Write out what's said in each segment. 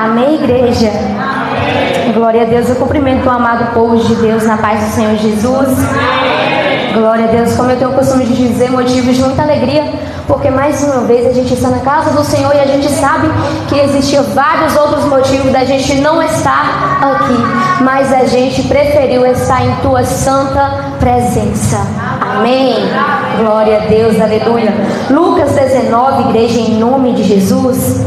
Amém, igreja? Amém. Glória a Deus. Eu cumprimento o amado povo de Deus na paz do Senhor Jesus. Amém. Glória a Deus. Como eu tenho o costume de dizer, motivos de muita alegria, porque mais uma vez a gente está na casa do Senhor e a gente sabe que existiam vários outros motivos da gente não estar aqui, mas a gente preferiu estar em tua santa presença. Amém. Glória a Deus, aleluia. Lucas 19, igreja, em nome de Jesus.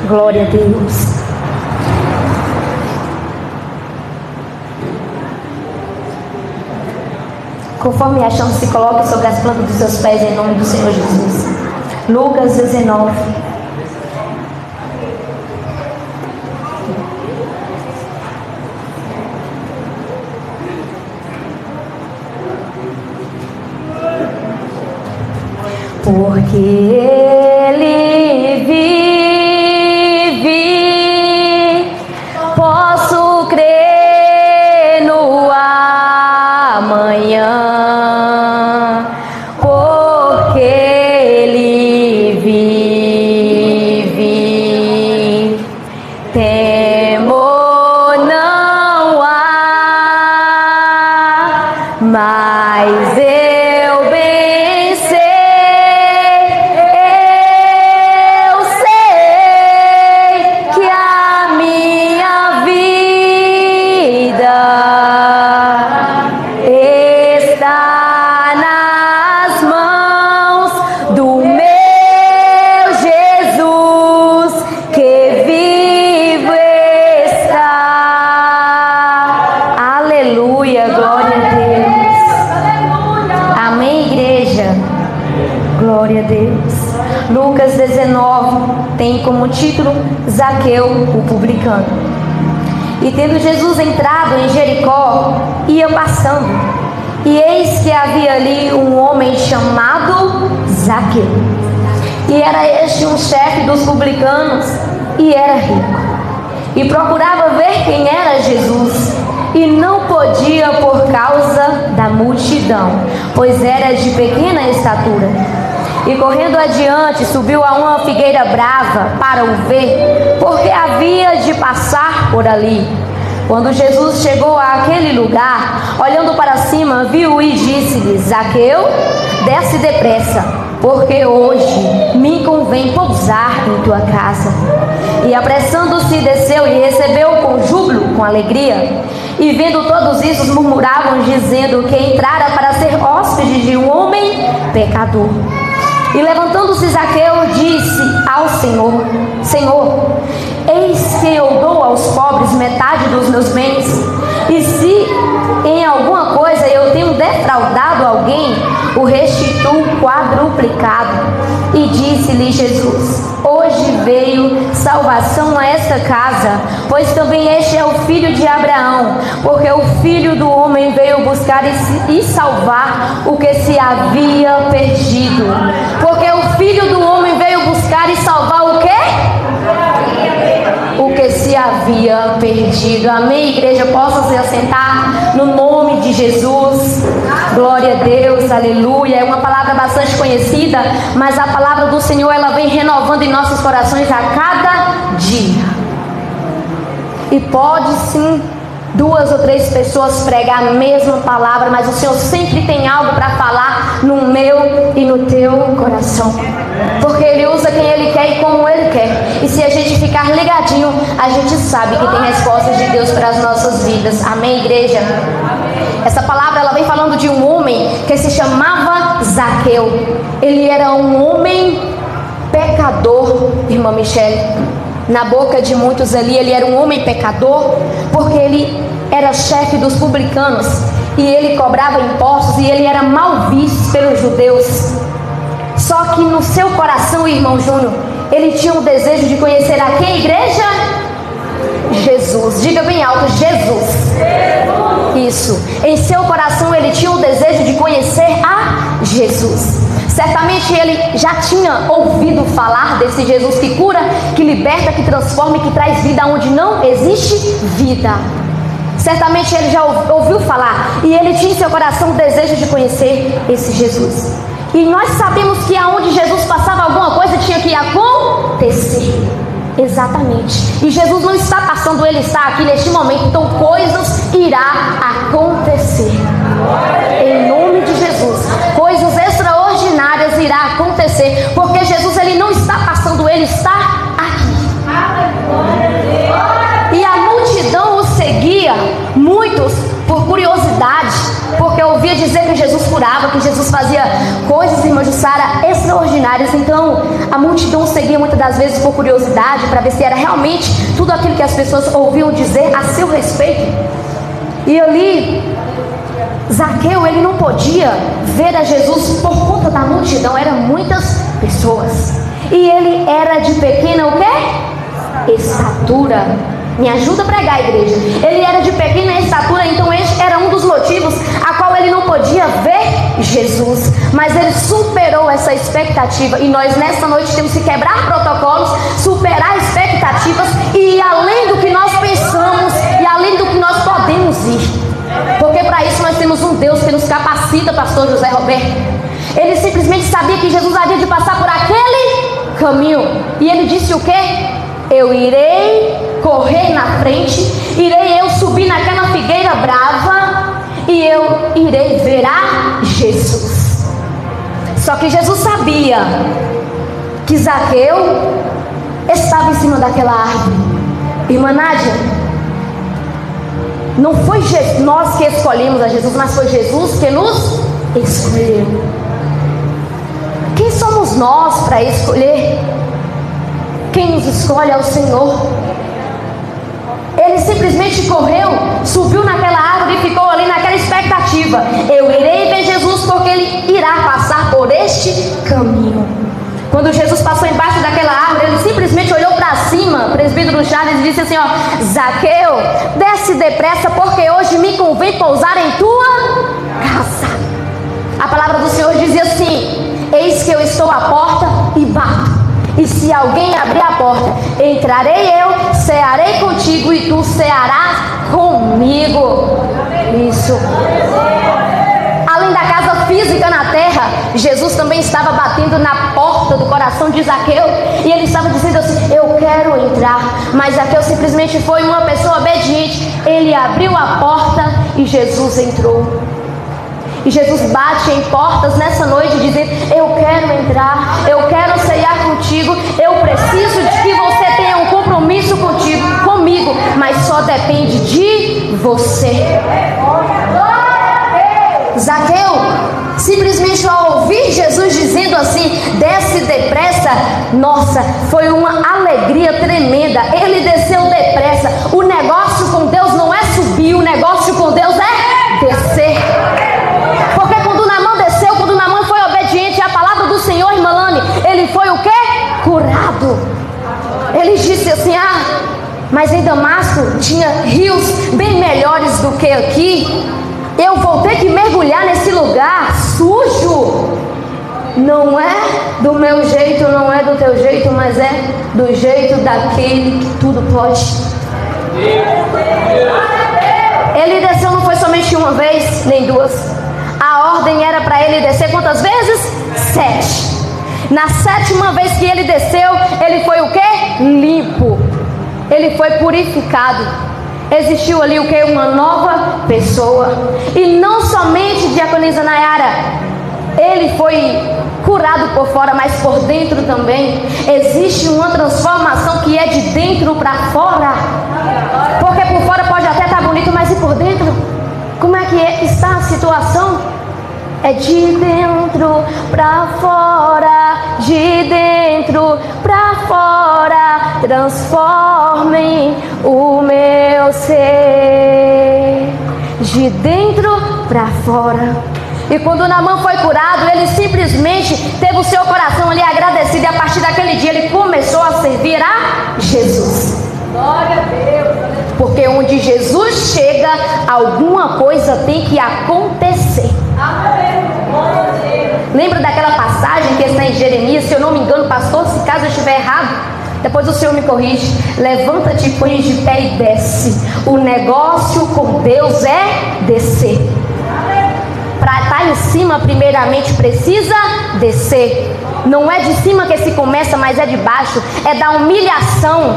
Glória a Deus. Conforme a chama se coloque sobre as plantas dos seus pés em nome do Senhor Jesus. Lucas 19. Porque Ele vive, posso crer no amanhã, porque Ele vive, temor não há, mas eu bem sei. Lucas 19 tem como título Zaqueu, o publicano. E tendo Jesus entrado em Jericó, ia passando, e eis que havia ali um homem chamado Zaqueu, e era este um chefe dos publicanos, e era rico, e procurava ver quem era Jesus, e não podia por causa da multidão, pois era de pequena estatura. E correndo adiante, subiu a uma figueira brava para o ver, porque havia de passar por ali. Quando Jesus chegou àquele lugar, olhando para cima, viu e disse-lhe: Zaqueu, desce depressa, porque hoje me convém pousar em tua casa. E apressando-se, desceu e recebeu com júbilo, com alegria. E vendo todos isso, murmuravam, dizendo que entrara para ser hóspede de um homem pecador. E levantando-se Zaqueu, disse ao Senhor: Senhor, eis que eu dou aos pobres metade dos meus bens, e se em alguma coisa eu tenho defraudado alguém, o restituo quadruplicado. E disse-lhe Jesus: hoje veio salvação a esta casa, pois também este é o filho de Abraão, porque o Filho do Homem veio buscar e salvar o que se havia perdido. Porque o Filho do Homem veio buscar e salvar o quê? O que se havia perdido. Amém, igreja? Possa se assentar no nome de Jesus. Glória a Deus, aleluia. É uma palavra bastante conhecida, mas a palavra do Senhor, ela vem renovando em nossos corações a cada dia. E pode sim duas ou três pessoas pregar a mesma palavra, mas o Senhor sempre tem algo para falar no meu e no teu coração, porque Ele usa quem Ele quer e como Ele quer. E se a gente ficar ligadinho, a gente sabe que tem respostas de Deus para as nossas vidas. Amém, igreja? Essa palavra, ela vem falando de um homem que se chamava Zaqueu. Ele era um homem pecador, irmã Michele. Na boca de muitos ali, ele era um homem pecador, porque ele era chefe dos publicanos, e ele cobrava impostos, e ele era mal visto pelos judeus. Só que no seu coração, irmão Júnior, ele tinha um desejo de conhecer a quem, igreja? Jesus. Diga bem alto: Jesus. Isso. Em seu coração ele tinha o desejo de conhecer a Jesus. Certamente ele já tinha ouvido falar desse Jesus que cura, que liberta, que transforma e que traz vida onde não existe vida. Certamente ele já ouviu falar, e ele tinha em seu coração o desejo de conhecer esse Jesus. E nós sabemos que aonde Jesus passava, alguma coisa tinha que acontecer. Exatamente. E Jesus não está passando, Ele está aqui neste momento. Então coisas irá acontecer. Em nome de Jesus. Coisas extraordinárias irá acontecer. Porque Jesus, Ele não está passando, Ele está aqui. E a multidão o seguia, muitos por curiosidade, porque ouvia dizer que Jesus curava, que Jesus fazia coisas, irmã Jussara, extraordinárias. Então a multidão o seguia muitas das vezes por curiosidade, para ver se era realmente tudo aquilo que as pessoas ouviam dizer a seu respeito. E ali Zaqueu, ele não podia ver a Jesus por conta da multidão, eram muitas pessoas. E ele era de pequena o quê? Estatura. Me ajuda a pregar, igreja. Ele era de pequena estatura, então este era um dos motivos a qual ele não podia ver Jesus. Mas ele superou essa expectativa. E nós nessa noite temos que quebrar protocolos, superar expectativas e ir além do que nós pensamos e além do que nós podemos ir. Porque para isso nós temos um Deus que nos capacita, pastor José Roberto. Ele simplesmente sabia que Jesus havia de passar por aquele caminho. E ele disse o quê? Eu irei correr na frente, irei eu subir naquela figueira brava e eu irei ver a Jesus. Só que Jesus sabia que Zaqueu estava em cima daquela árvore. Irmã Nádia, não foi nós que escolhemos a Jesus, mas foi Jesus que nos escolheu. Quem somos nós para escolher? Quem nos escolhe é o Senhor. Ele simplesmente correu, subiu naquela árvore e ficou ali naquela expectativa. Eu irei ver Jesus porque Ele irá passar por este caminho. Quando Jesus passou embaixo daquela árvore, Ele simplesmente olhou para cima, presbítero Charles, e disse assim, ó: Zaqueu, desce depressa porque hoje me convém pousar em tua casa. A palavra do Senhor dizia assim: eis que eu estou à porta e bato. E se alguém abrir a porta, entrarei eu, cearei contigo e tu cearás comigo. Isso. Além da casa física na terra, Jesus também estava batendo na porta do coração de Zaqueu. E ele estava dizendo assim: eu quero entrar. Mas Zaqueu simplesmente foi uma pessoa obediente. Ele abriu a porta e Jesus entrou. E Jesus bate em portas nessa noite dizendo: eu quero entrar, eu quero ceiar contigo, eu preciso de que você tenha um compromisso comigo, mas só depende de você. Zaqueu, simplesmente ao ouvir Jesus dizendo assim: desce depressa, nossa, foi uma alegria tremenda. Ele desceu depressa. O negócio com Deus não é subir, o negócio com Deus é descer. Porque quando Naamã desceu, quando Naamã foi obediente à palavra do Senhor, irmã Lani, ele foi o quê? Curado. Ele disse assim: mas em Damasco tinha rios bem melhores do que aqui. Eu vou ter que mergulhar nesse lugar sujo. Não é do meu jeito, não é do teu jeito, mas é do jeito daquele que tudo pode. Ele desceu não foi somente uma vez, nem duas. A ordem era para ele descer quantas vezes? 7. Na 7ª vez que ele desceu, ele foi o quê? Limpo. Ele foi purificado. Existiu ali o quê? Uma nova pessoa. E não somente, diaconisa Nayara, ele foi curado por fora, mas por dentro também. Existe uma transformação que é de dentro para fora. Porque por fora pode até estar bonito, mas e por dentro? Como é que está a situação? É de dentro para fora, de dentro para fora, transformem o meu ser, de dentro para fora. E quando Naamã foi curado, ele simplesmente teve o seu coração ali agradecido, e a partir daquele dia ele começou a servir a Jesus. Glória a Deus. Porque onde Jesus chega, alguma coisa tem que acontecer. Lembra daquela passagem que está em Jeremias? Se eu não me engano, pastor, se caso eu estiver errado, depois o Senhor me corrige. Levanta-te, põe de pé e desce. O negócio com Deus é descer. Está em cima primeiramente precisa descer. Não é de cima que se começa, mas é de baixo. É da humilhação.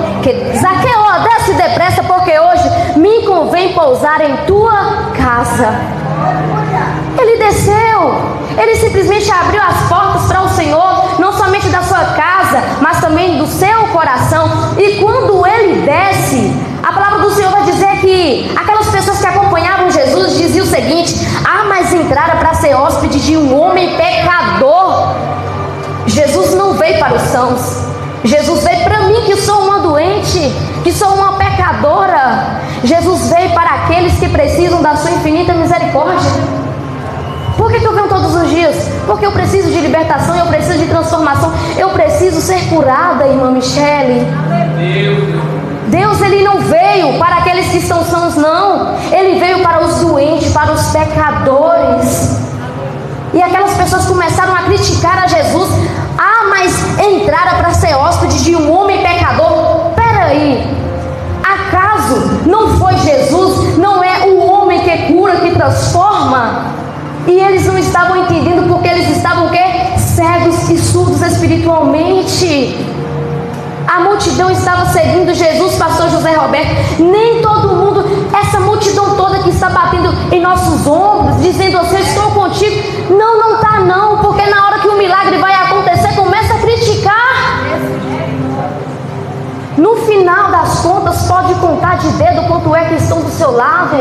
Zaqueu, desce depressa, porque hoje me convém pousar em tua casa. Ele desceu. Ele simplesmente abriu as portas para o Senhor, não somente da sua casa, mas também do seu coração. E quando ele desce, a palavra do Senhor vai dizer que aquelas pessoas que acompanhavam Jesus diziam o seguinte: mas entrara para ser hóspede de um homem pecador. Jesus não veio para os sãos. Jesus veio para mim, que sou uma doente, que sou uma pecadora. Jesus veio para aqueles que precisam da sua infinita misericórdia. Por que eu venho todos os dias? Porque eu preciso de libertação, eu preciso de transformação, eu preciso ser curada, irmã Michele. Deus, Ele não veio para aqueles que estão sãos, não. Ele veio para os doentes, para os pecadores. E aquelas pessoas começaram a criticar a Jesus. Mas entrara para ser hóspede de um homem pecador. Peraí, acaso não foi Jesus? Não é o homem que cura, que transforma? E eles não estavam entendendo, porque eles estavam o quê? Cegos e surdos espiritualmente. A multidão estava seguindo Jesus, pastor José Roberto. Nem todo mundo, essa multidão toda que está batendo em nossos ombros, dizendo assim: estou contigo. Não está não, porque na hora que o milagre vai acontecer, começa a criticar. No final das contas, pode contar de dedo quanto é que estão do seu lado.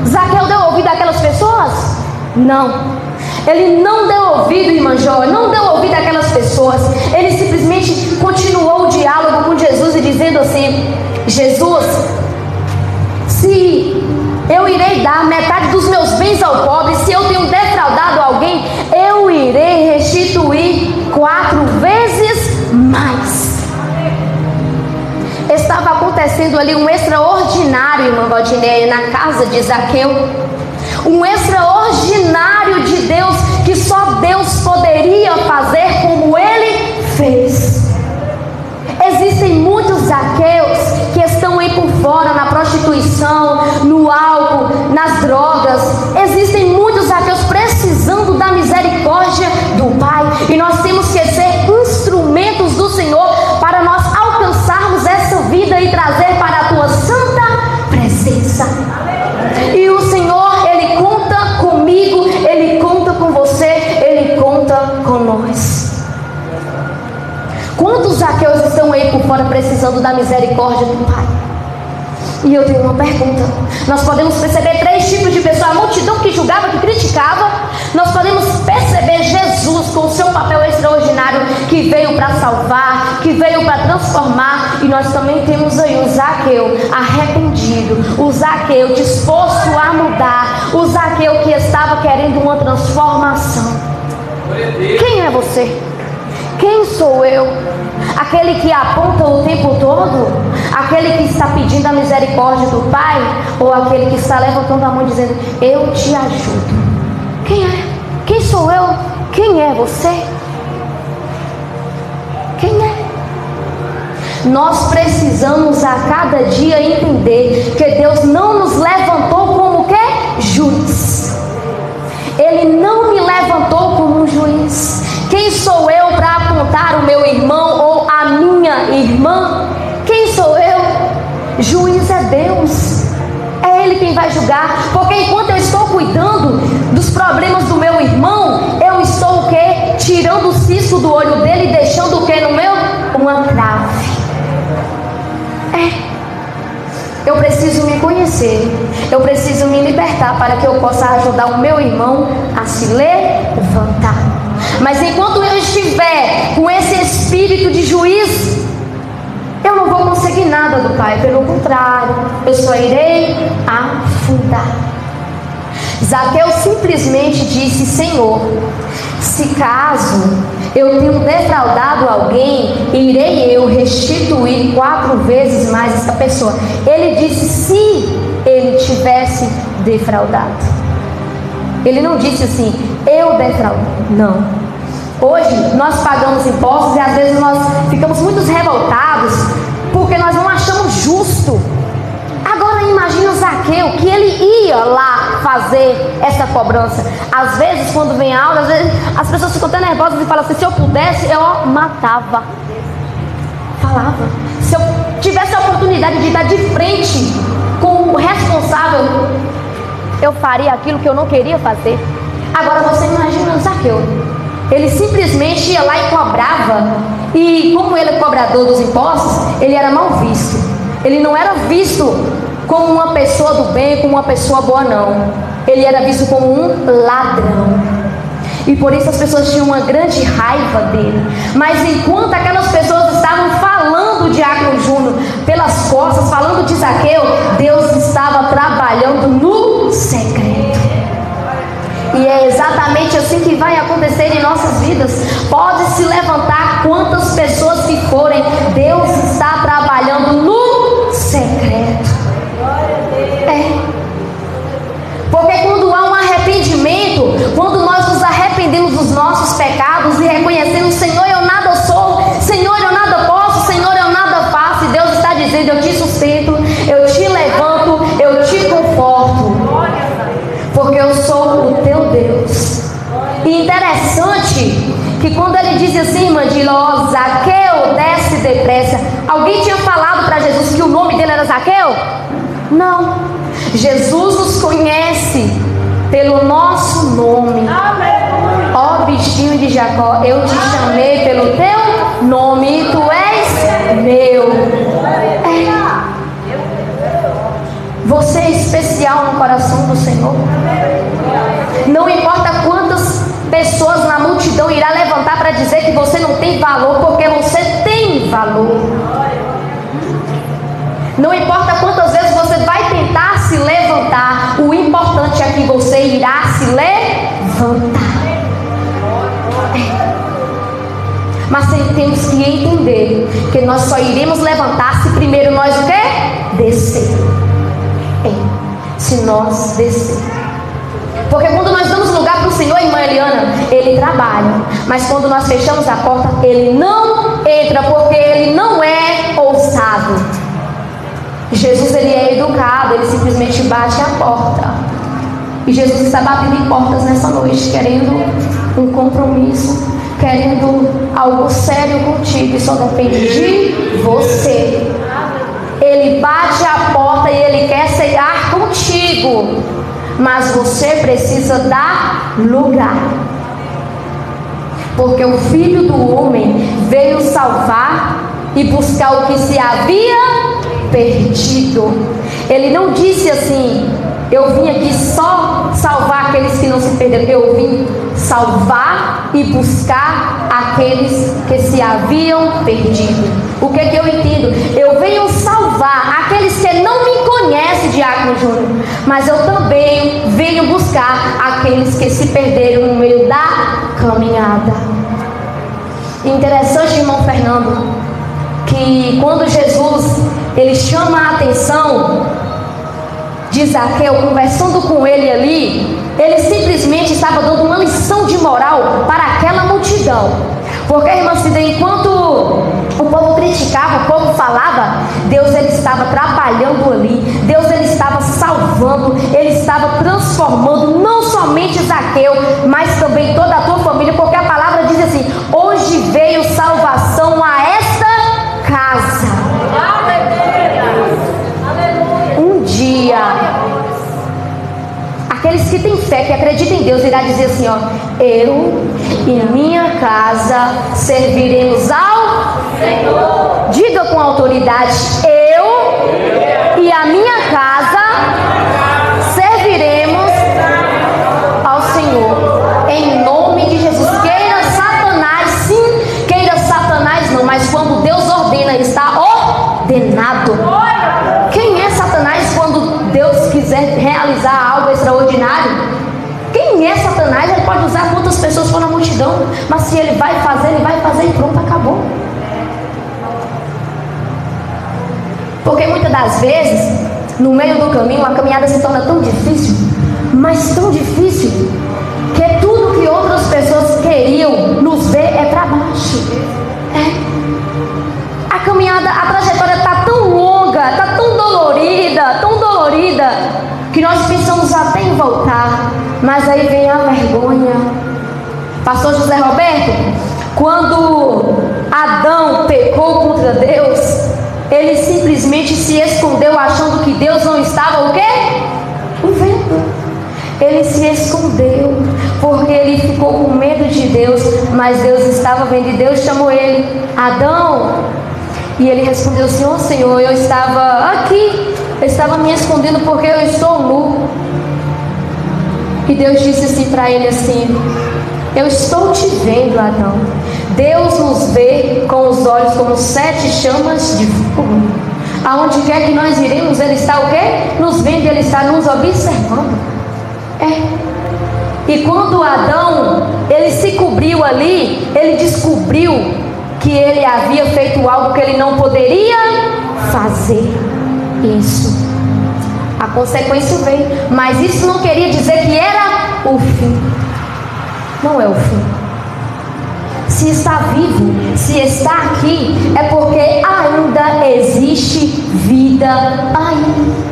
Zaqueu deu ouvido àquelas pessoas? Não. Ele não deu ouvido, irmã Jó, não deu ouvido àquelas pessoas. Ele simplesmente continuou o diálogo com Jesus e dizendo assim: Jesus, se eu irei dar metade dos meus bens ao pobre, se eu tenho defraudado alguém, eu irei restituir 4 vezes mais. Estava acontecendo ali um extraordinário, irmã Valdineia, na casa de Zaqueu. Um extraordinário de Deus, que só Deus poderia fazer como Ele fez. Existem muitos Zaqueus que estão aí por fora, na prostituição, no álcool, nas drogas. Existem muitos Zaqueus precisando da misericórdia do Pai. E nós temos que ser instrumentos do Senhor para nós alcançarmos essa vida e trazer para a tua santa presença. E o Senhor, Ele conta comigo, Ele conta com você, Ele conta com nós. Quantos Zaqueus estão aí por fora precisando da misericórdia do Pai? E eu tenho uma pergunta. Nós podemos perceber 3 tipos de pessoas: a multidão que julgava, que criticava. Nós podemos perceber Jesus com o seu papel extraordinário, que veio para salvar, que veio para transformar. E nós também temos aí o Zaqueu arrependido, o Zaqueu disposto a mudar, o Zaqueu que estava querendo uma transformação. Quem é você? Quem sou eu? Aquele que aponta o tempo todo? Aquele que está pedindo a misericórdia do Pai? Ou aquele que está levantando a mão dizendo: eu te ajudo? Quem é? Quem sou eu? Quem é você? Quem é? Nós precisamos a cada dia entender que Deus não nos levantou como que? Juiz. Ele não me levantou como um juiz. Quem sou eu para apontar o meu irmão ou a minha irmã? Quem sou eu? Juiz é Deus. É Ele quem vai julgar. Porque enquanto eu estou cuidando dos problemas do meu irmão, eu estou o quê? Tirando o cisco do olho dele e deixando o quê no meu? Uma trave. Eu preciso me conhecer. Eu preciso me libertar para que eu possa ajudar o meu irmão a se levantar. Mas enquanto eu estiver com esse espírito de juiz, eu não vou conseguir nada do Pai. Pelo contrário, eu só irei afundar. Zaqueu simplesmente disse: Senhor, se caso eu tenho defraudado alguém, irei eu restituir 4 vezes mais essa pessoa. Ele disse se ele tivesse defraudado. Ele não disse assim: eu defraudei. Não. Hoje nós pagamos impostos e às vezes nós ficamos muito revoltados porque nós não achamos justo. Agora imagina o Zaqueu, que ele ia lá fazer essa cobrança. Às vezes, quando vem a aula, às vezes as pessoas ficam até nervosas e falam assim: se eu pudesse, eu matava. Falava. Se eu tivesse a oportunidade de estar de frente com o responsável, eu faria aquilo que eu não queria fazer. Agora você imagina o Zaqueu. Ele simplesmente ia lá e cobrava. E como ele é cobrador dos impostos, ele era mal visto. Ele não era visto como uma pessoa do bem, como uma pessoa boa, não. Ele era visto como um ladrão. E por isso as pessoas tinham uma grande raiva dele. Mas enquanto aquelas pessoas estavam falando de Diácono Júnior pelas costas, falando de Zaqueu, Deus estava trabalhando no secreto. E é exatamente assim que vai acontecer em nossas vidas. Pode se levantar quantas pessoas que forem, Deus está trabalhando no secreto. Porque quando há um arrependimento, quando nós nos arrependemos dos nossos pecados e reconhecemos: Senhor, eu nada sou, Senhor, eu nada posso, Senhor, eu nada faço, e Deus está dizendo: eu te sustento, eu te levanto, eu te conforto, porque eu sou o teu Deus. E interessante que quando ele diz assim, irmã de Ló, Zaqueu, desce depressa. Alguém tinha falado para Jesus que o nome dele era Zaqueu? Não. Jesus nos conhece pelo nosso nome. Ó bichinho de Jacó, eu te chamei pelo teu nome e tu és meu. Você é especial no coração do Senhor. Não importa quantas pessoas na multidão irá levantar para dizer que você não tem valor, porque você tem valor. Não importa quantas vezes você vai tentar se levantar, o importante é que você irá se levantar. Mas temos que entender que nós só iremos levantar se primeiro nós o quê? Descer. Se nós descer. Porque quando nós damos lugar para o Senhor, irmã Eliana, Ele trabalha. Mas quando nós fechamos a porta, Ele não entra, porque Ele não é ousado. Jesus, Ele é educado, Ele simplesmente bate a porta. E Jesus está batendo em portas nessa noite, querendo um compromisso, querendo algo sério contigo, e só depende de você. Ele bate a porta e Ele quer cear contigo, mas você precisa dar lugar. Porque o Filho do Homem veio salvar e buscar o que se havia perdido. Ele não disse assim: eu vim aqui só salvar aqueles que não se perderam. Eu vim salvar e buscar aqueles que se haviam perdido. O que eu entendo? Eu venho salvar aqueles que não me conhecem, Diácono Júnior, mas eu também venho buscar aqueles que se perderam no meio da caminhada. Interessante, irmão Fernando, que quando Jesus ele chama a atenção de Zaqueu, conversando com ele ali, ele simplesmente estava dando uma lição de moral para aquela multidão. Porque, irmã Cida, enquanto o povo criticava, o povo falava, Deus ele estava trabalhando ali, Deus ele estava salvando, ele estava transformando não somente Zaqueu, mas também toda a tua família, porque a palavra diz assim: hoje veio salvação a esta casa. Um dia, aqueles que têm fé, que acreditam em Deus, irá dizer assim: ó, eu e minha casa serviremos ao Senhor. Diga com autoridade: eu e a minha casa serviremos ao Senhor. Em nome de Jesus. Queira Satanás, sim, queira Satanás não, mas quando Deus ordena, está ordenado. Quem é Satanás quando Deus quiser realizar algo extraordinário? Quem é Satanás? Ele pode usar quantas pessoas for na multidão, mas se ele vai fazer e pronto, acabou. Porque muitas das vezes, no meio do caminho, a caminhada se torna tão difícil, mas tão difícil, que tudo que outras pessoas queriam nos ver é para baixo. A caminhada, a trajetória está tão longa, está tão dolorida, que que nós pensamos até em voltar, mas aí vem a vergonha. Pastor José Roberto, quando Adão pecou contra Deus, ele simplesmente se escondeu achando que Deus não estava o quê? O vendo. Ele se escondeu porque ele ficou com medo de Deus, mas Deus estava vendo e Deus chamou ele: Adão. E ele respondeu: Senhor, eu estava aqui, eu estava me escondendo porque eu estou nu. E Deus disse assim para ele assim: eu estou te vendo, Adão. Deus nos vê com os olhos como 7 chamas de fogo. Aonde quer que nós iremos, Ele está o quê? Nos vendo, Ele está nos observando. E quando Adão, ele se cobriu ali, ele descobriu que ele havia feito algo que ele não poderia fazer. Isso. A consequência veio, mas isso não queria dizer que era o fim. Não é o fim. Se está vivo, se está aqui, é porque ainda existe vida ainda.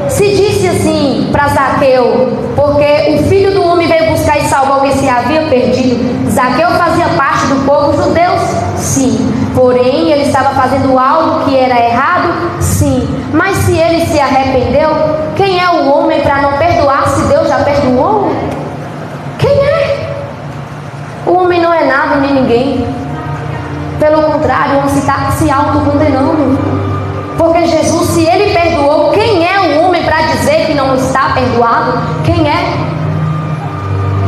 Se disse assim para Zaqueu, porque o Filho do Homem veio buscar e salvar o que se havia perdido. Zaqueu fazia parte do povo judeu? Sim. Porém, ele estava fazendo algo que era errado? Sim. Mas se ele se arrependeu, quem é o homem para não perdoar se Deus já perdoou? Quem é? O homem não é nada nem ninguém. Pelo contrário, o homem está se autocondenando. Porque Jesus, se ele perdoou, quem é o homem para dizer que não está perdoado? Quem é?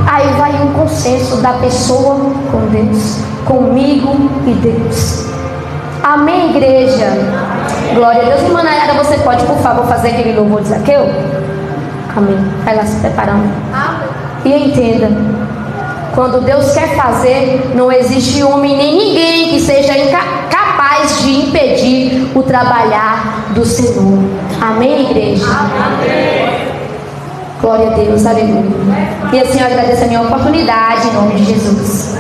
Aí vai um consenso da pessoa com Deus, comigo e Deus. Amém, igreja? Glória a Deus. Irmã Nayara, você pode, por favor, fazer aquele louvor de Zaqueu? Amém. Vai lá se preparando. E entenda, quando Deus quer fazer, não existe homem nem ninguém que seja capaz de impedir o trabalhar do Senhor. Amém, igreja? Amém. Glória a Deus, aleluia. E assim eu agradeço a minha oportunidade em nome de Jesus.